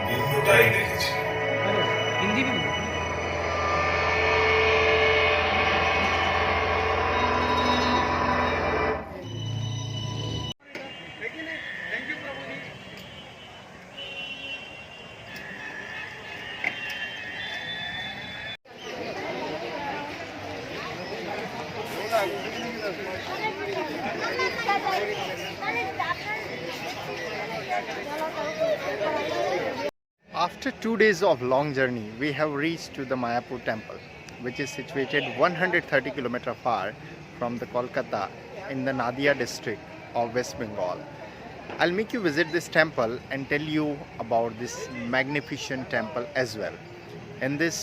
পূর্ণতাই দেখেছি। हिंदी भी बोलो। After 2 days of long journey, we have reached to the Mayapur temple, which is situated 130 km far from the Kolkata in the Nadia district of West Bengal. I'll make you visit this temple and tell you about this magnificent temple as well. In this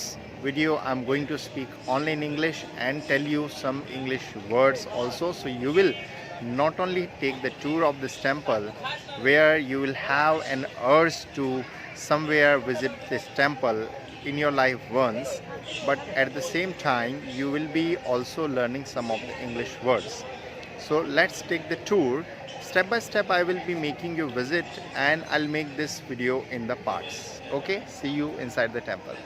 video, I'm going to speak only in English and tell you some English words also, so you will not only take the tour of this temple where you will have an urge to somewhere visit this temple in your life once, but at the same time you will be also learning some of the English words. So let's take the tour. Step by step I will be making you visit and I'll make this video in the parts. Okay, see you inside the temple.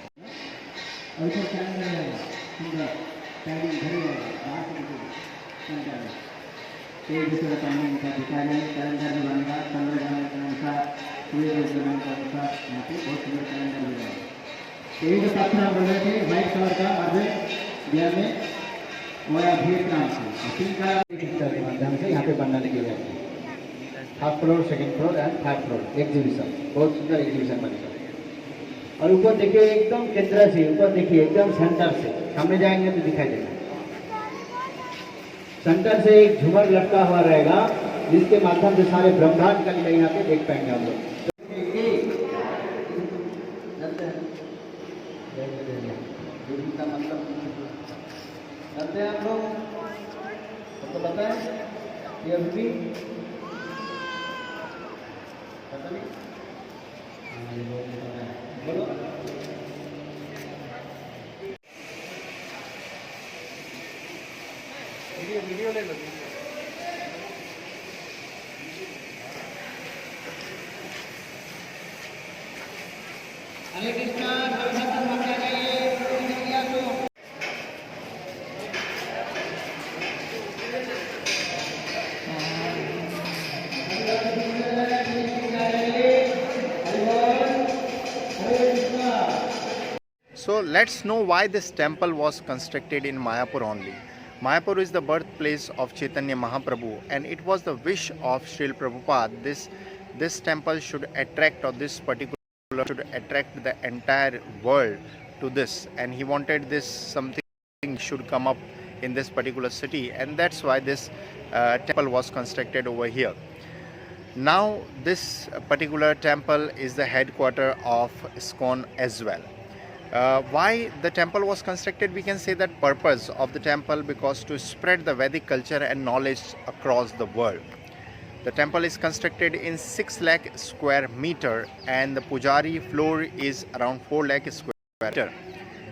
ये जो पत्थर हम बोल रहे थे white colour का marble दिया में वो है वियतनाम से पिंक कलर के माध्यम से यहाँ पे बनना लगी हुई है। Half floor, second floor and third floor exhibition, बहुत सुंदर एग्जीबिशन बनेगा। और ऊपर देखिए एकदम केंद्र से ऊपर देखिए एकदम सेंटर से सामने जाएंगे तो दिखाई देगा। सेंटर से एक झूमर लटका हुआ रहेगा जिसके माध्यम से सारे ब्रह्मांड का लीला यहाँ पे देख पाएंगे हम लोग। जानते हैं आप लोग, तो बताएं ये अभी पता नहीं बोलो। वीडियो ले लो। हरे कृष्णा, सर्वशक्ति माता जाइए तो So let's know why this temple was constructed in Mayapur only. Mayapur is the birthplace of Chaitanya Mahaprabhu and it was the wish of Srila Prabhupada this temple should attract, or this particular should attract the entire world to this, and he wanted this something should come up in this particular city, and that's why this temple was constructed over here. Now this particular temple is the headquarter of ISKCON as well. Why the temple was constructed? We can say that purpose of the temple because to spread the Vedic culture and knowledge across the world. The temple is constructed in 6 lakh square meter and the Pujari floor is around 4 lakh square meter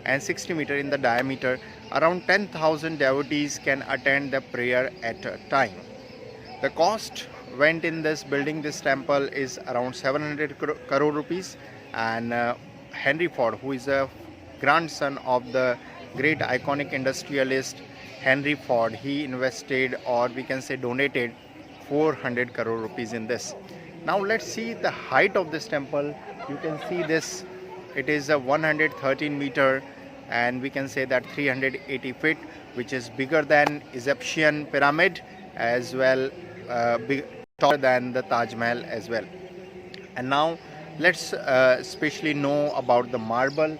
and 60 meter in the diameter. Around 10,000 devotees can attend the prayer at a time. The cost went in this building this temple is around 700 crore rupees, and Henry Ford, who is a grandson of the great iconic industrialist Henry Ford, he invested, or we can say donated 400 crore rupees in this. Now let's see the height of this temple. You can see this, it is a 113 meter and we can say that 380 feet, which is bigger than Egyptian pyramid as well, taller than the Taj Mahal as well. And now let's especially know about the marble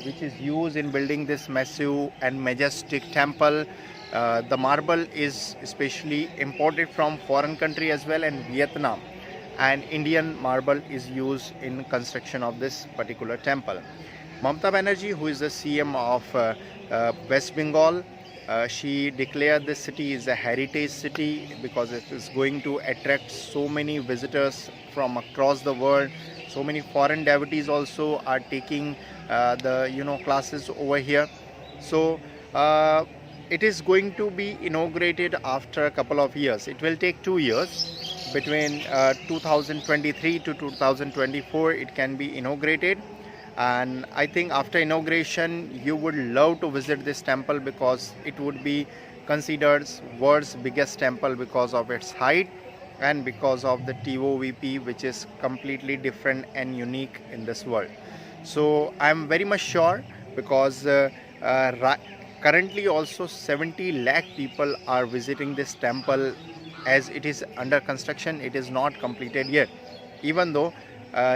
which is used in building this massive and majestic temple. The marble is especially imported from foreign country as well, and Vietnam, and Indian marble is used in construction of this particular temple. Mamata Banerjee, who is the CM of West Bengal, she declared this city is a heritage city because it is going to attract so many visitors from across the world. So many foreign devotees also are taking the classes over here. So it is going to be inaugurated after a couple of years. It will take 2 years, between 2023 to 2024 it can be inaugurated. And I think after inauguration you would love to visit this temple, because it would be considered world's biggest temple because of its height and because of the TOVP, which is completely different and unique in this world. So I'm very much sure, because currently also 70 lakh people are visiting this temple, as it is under construction. It is not completed yet, even though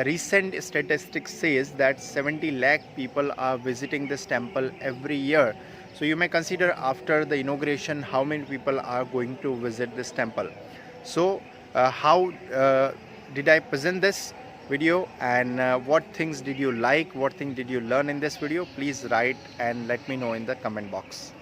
recent statistics says that 70 lakh people are visiting this temple every year. So you may consider after the inauguration how many people are going to visit this temple. So how did I present this video, and what things did you like, what thing did you learn in this video? Please write and let me know in the comment box.